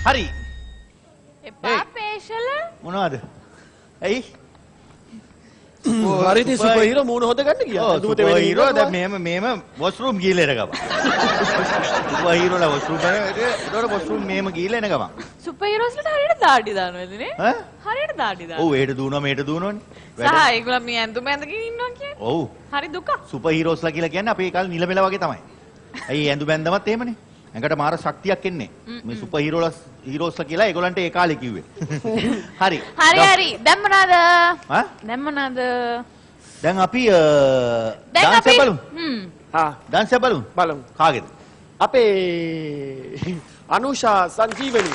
හරි. එපා පේෂල. මොනවද? ඇයි? හරි ඉතින් සුපර් හීරෝ මූණ හොද ගන්න ගියා. සුපර් හීරෝ දැන් මෙහෙම වොෂ්රූම් ගිහලා එන ගමන්. සුපර් හීරෝලා වොෂ්රූම් කරේ ඒතකොට වොෂ්රූම් මෙහෙම ගිහලා එන ගමන්. සුපර් හීරෝස්ලට හරියට දාඩි දානවද නේ? ඈ? හරියට දාඩි දානවා. ඔව් ඒට දුවනවා මේට දුවනවනේ. සහ ඒගොල්ලෝ මේ ඇඳුම ඇඳගෙන ඉන්නවා කියන්නේ. ඔව්. හරි දුක. සුපර් හීරෝස්ලා කියලා කියන්නේ අපේ කාලේ නිලමෙල වගේ තමයි. ඇයි ඇඳුම ඇඳමත් එහෙමනේ. ඇඟට මාර ශක්තියක් එන්නේ. මේ සුපර් හීරෝස්ලා කියලා ඒගොල්ලන්ට ඒ කාලේ කිව්වේ. හරි. හරි. දැන් මොනවාද? ඈ? දැන් මොනවාද? දැන් අපි ඩාන්ස් එක බලමු. ඩාන්ස් එක බලමු. කාගේද? අපේ අනුෂා සංජීවනි.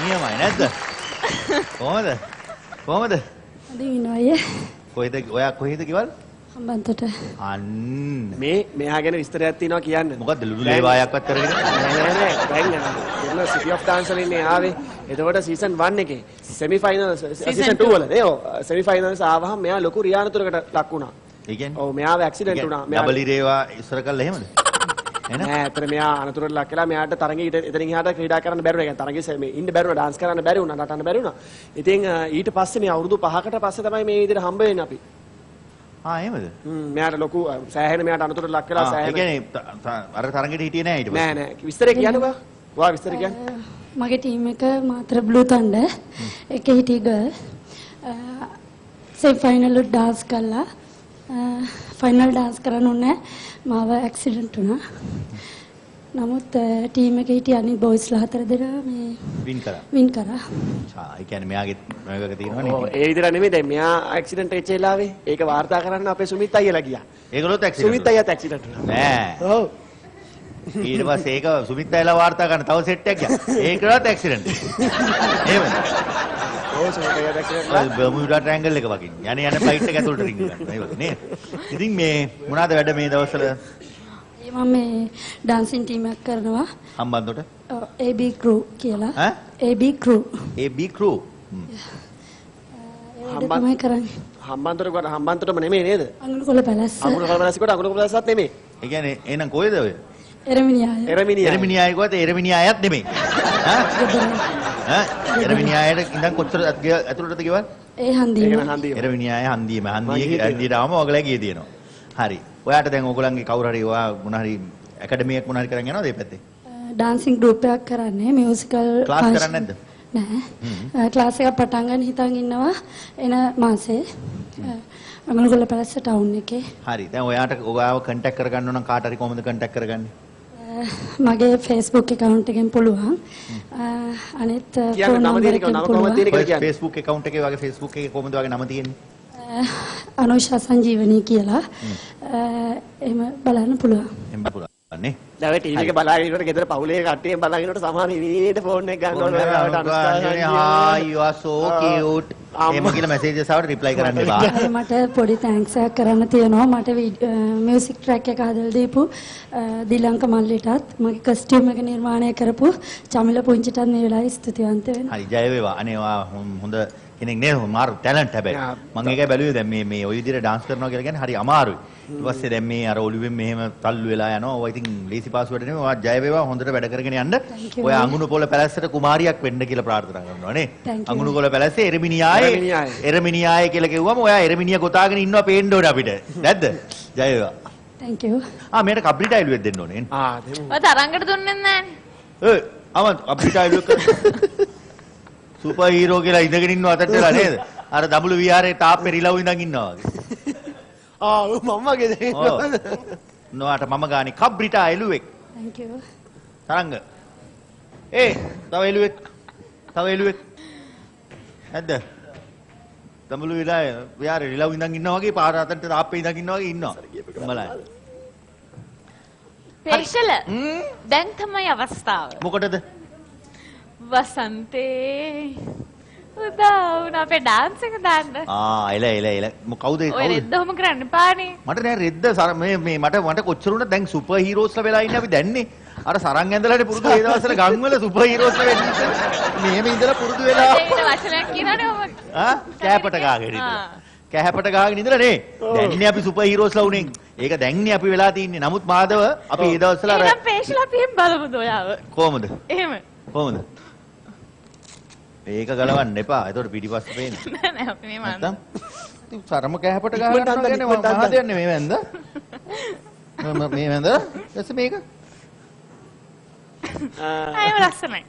නියමයි නැද්ද? කොහමද? අදිනවයේ. කොහෙද ඔයා කොහෙද කිවල්? හම්බන්තොට. අන්න මෙයා ගැන විස්තරයක් තියෙනවා කියන්න. මොකද්ද ලුඩු ලේ වායක්වත් කරගෙන? නෑ දැන් සිටි ඔෆ් ඩාන්ස් වලින් ආවේ. එතකොට සීසන් 1 එකේ සෙමි ෆයිනල්ස් සීසන් 2 වල නේ ඔව් සෙමි ෆයිනල්ස් ආවහම මෙයා ලොකු රියානතුරකට ලක් වුණා. ඒ කියන්නේ ඔව් මෙයාව ඇක්සිඩන්ට් වුණා. ඩබල් ඉරේවා ඉස්සර කළා එහෙමද? එහෙනම් නෑ අතන මෙයා අනතුරට ලක් වෙලා මෙයාට තරඟේ එතනින් එහාට ක්‍රීඩා කරන්න බැරි වුණා. තරඟේ මේ ඉන්න බැරි වුණා. ඩාන්ස් කරන්න බැරි වුණා. නටන්න බැරි වුණා. ඉතින් ඊට පස්සේ මේ අවුරුදු 5කට පස්සේ තමයි මේ විදිහට හම්බ වෙන්නේ අපි. එහෙමද? මෙයාට ලොකු සෑහෙන මෙයාට අනතුරට ලක් වෙලා ඒ සෑහෙන කියන්නේ අර තරගෙට හිටියේ නෑ ඊට පස්සේ. නෑ නෑ විස්තරේ කියන්නකෝ. ඔයා විස්තර කියන්න. මගේ ටීම් එක මාතර බ්ලූ තණ්ඩ එකේ හිටිය ගර්ල් සෙමි ෆයිනල් වල ඩාන්ස් කළා ෆයිනල් ඩාන්ස් කරන්න ඕනේ මාව ඇක්සිඩන්ට් වුණා. නමුත් ටීම් එකේ හිටිය අනිත් බොයිස්ලා හතර දෙනා මේ වින් කරා. ඒ කියන්නේ මෙයාගේ මේක තියෙනවනේ. ඔව් ඒ විතර නෙමෙයි දැන් මෙයා ඇක්සිඩන්ට් වෙච්ච වෙලාවේ ඒක වාර්තා කරන්න අපේ සුමිත් අයියලා ගියා. ඒගොල්ලොත් ඇක්සිඩන්ට්. සුමිත් අයියාත් ඇක්සිඩන්ට් වුණා. නෑ. ඔව්. ඊට පස්සේ ඒක සුමිත් අයලා වාර්තා කරන තව සෙට් එකක් ගියා. ඒකවත් ඇක්සිඩන්ට්. එහෙමද? ඔව් සුමිත් අයියාත් ඇක්සිඩන්ට් වුණා. බර්මුඩා ට්‍රයැන්ගල් එක වගේ. යන්නේ ෆ්ලයිට් එක ඇතුළට රිංග ගන්න. මේ වගේ නේද? ඉතින් මේ මොනවාද වැඩ මේ දවස්වල? මම මේ ඩාන්සින් ටීම් එකක් කරනවා. හම්බන්තොට? ඔව් AB crew කියලා. ඈ? AB crew. AB crew. ඒක තමයි කරන්නේ. හම්බන්තොටම නෙමෙයි නේද? අඟුරුකොළ පැලස්ස. අඟුරුකොළ පැලැස්ස අඟුරුකොළ පැලැස්සත් නෙමෙයි. ඒ කියන්නේ එහෙනම් කොහෙද ඔය? එරමිනියාය. එරමිනියාය කොහෙද? එරමිනියායත් නෙමෙයි. ඈ? එරමිනියායට ඉඳන් කොච්චර ඇතුළටද ගෙවල්? ඒ හන්දියම. එරමිනියාය හන්දියම. හන්දියට ආවම ඔයගලගේ ගියේ තියෙනවා. හරි. ඔයාට දැන් ඕගොල්ලන්ගේ කවුරු හරි ඔයා මොන හරි ඇකඩමියක් මොන හරි කරන් යනවද මේ පැත්තේ? ඩාන්සින් ගෲප් එකක් කරන්නේ මියුසිකල් ක්ලාස් කරන්නේ නැද්ද? නෑ. ක්ලාස් එකක් පටන් ගන්න හිතන් ඉන්නවා එන මාසේ. අඟුරුකොළ පැලස්ස ටවුන් එකේ. හරි. දැන් ඔයාට ඔයාව කන්ටැක්ට් කරගන්න ඕන නම් කාට හරි කොහොමද කන්ටැක්ට් කරගන්නේ? මගේ Facebook account එකෙන් පුළුවන්. අනිත් ෆෝන් නම්බර් එකෙන් පුළුවන්. Facebook account එකේ වගේ Facebook එකේ කොහොමද වගේ නම තියෙන්නේ? අනුෂා සංජීවනී කියලා. එහෙම බලන්න පුළුවන්. එහෙම පුළුවන් නේ. දැන් ඔය ටීවී එක බලාගෙන ඉන්නකොට ගෙදර පවුලේ කට්ටිය බලාගෙන ඉන්නකොට සමහර විදිහට ෆෝන් එක ගන්න ඕන වෙලාවට අනුස්කාරණිය you are so cute එහෙම කියලා මැසේජස් ආවට රිප්ලයි කරන්න එපා. මට පොඩි තෑන්ක්ස් එකක් කරන්න තියෙනවා. මට මියුසික් ට්‍රැක් එක හදලා දීපු දිලංක මල්ලිටත් මගේ කස්ටියුම් එක නිර්මාණය කරපු චමිල පුංචිටත් මේ වෙලාවේ ස්තුතිවන්ත වෙනවා. හරි ජය වේවා. අනේ ඔයා හොඳ කෙනෙක් නේ. මාරු ටැලන්ට් හැබැයි. මම ඒකයි බැලුවේ දැන් මේ ඔය විදිහට ඩාන්ස් කරනවා කියලා කියන්නේ හරි අමාරුයි. ඊට පස්සේ දැන් මේ අර ඔළුවෙන් මෙහෙම තල්ලු වෙලා යනවා. ඔය ඉතින් ලේසි පාස්වර්ඩ් නෙමෙයි. ඔයා ජය වේවා. හොඳට වැඩ කරගෙන යන්න. ඔය අඟුණුපොළ පැලැස්සට කුමාරියක් වෙන්න කියලා ප්‍රාර්ථනා කරනවා නේ. අඟුණුපොළ පැලැස්සේ එරමිනියාය කියලා කිව්වම ඔයා එරමිනිය ගොතාගෙන ඉන්නවා පේන්න ඕනේ අපිට. නැද්ද? ජය වේවා. thank you. මේකට කබ්ලි ටයිලුවෙක් දෙන්න ඕනේ. දෙමු. ඔය තරංගට දුන්නේ නැහනේ. අමන් කබ්ලි ටයිලුවෙක් සුපර් හීරෝ කියලා ඉඳගෙන ඉන්නව අතට වෙලා නේද? අර දඹුලු විහාරේ තාප්පේ රිලව් ඉඳන් ඉන්නවා වගේ. මම්මගේ නොවට මම ගානේ කබ්රිට එළුවෙක්. thank you. තරංග. තව එළුවෙක්. නැද්ද? දඹුලු විහාරේ රිලව් ඉඳන් ඉන්නවා වගේ පාර අතට තාප්පේ ඉඳන් ඉන්නවා වගේ ඉන්නවා. බලන්න. පේෂල. දැන් තමයි අවස්ථාව. මොකටද? වසන්තේ උදා වුණා අපේ ඩාන්ස් එක දාන්න. එල. කවුද ඔය රෙද්දවම කරන්න එපානේ. මට නෑ රෙද්ද මේ මට කොච්චර උනත් දැන් සුපර් හීරෝස්ලා වෙලා ඉන්නේ අපි දැන්නේ. අර සරන් ඇඳලානේ පුරුදු ඒ දවස්වල ගම් වල සුපර් හීරෝස්ලා වෙන්න ඉතින් මෙහෙම ඉඳලා පුරුදු වෙලා ඒකට වචනයක් කියනවනේ ඔබ. කෑපට ගාගෙන ඉඳලා. කෑපට ගාගෙන ඉඳලා නේ. දැන්නේ අපි සුපර් හීරෝස්ලා උනේ. ඒක දැන්නේ අපි වෙලා තින්නේ. නමුත් මාදව අපි ඒ දවස්වල අර එහෙනම් පේෂල අපි එහෙම බලමුද ඔයාව? කොහමද? එහෙම. කොහමද? ඒක ගලවන්න එපා. ඒතකොට පිටිපස්ස පේන්නේ. නෑ අපි මේ මන්. නැත්තම් ඉතින් සරම කෑපට ගාගන්නවා කියන්නේ මහා දෙන්නේ මේ වැන්ද? මේ වැන්ද? එස්ස මේක. අයව ලස්සනයි.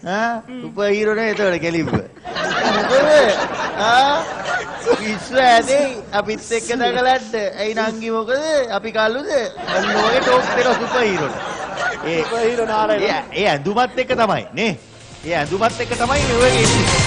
සුපර් හීරෝ නේ ඒතකොට කෙලිබ්බ. ඉස්සර ඇදී අපිත් එක්ක දඟලන්න. ඇයි නංගි මොකද? අපි කල්ලුද? අන්න ඔය ටෝක් දෙක සුපර් හීරෝට. සුපර් හීරෝ නාරයි. ඒ ඇඳුමත් එක්ක තමයි නේ. ඒ ඇඳුමත් එක්ක තමයි ඔය ඉන්නේ.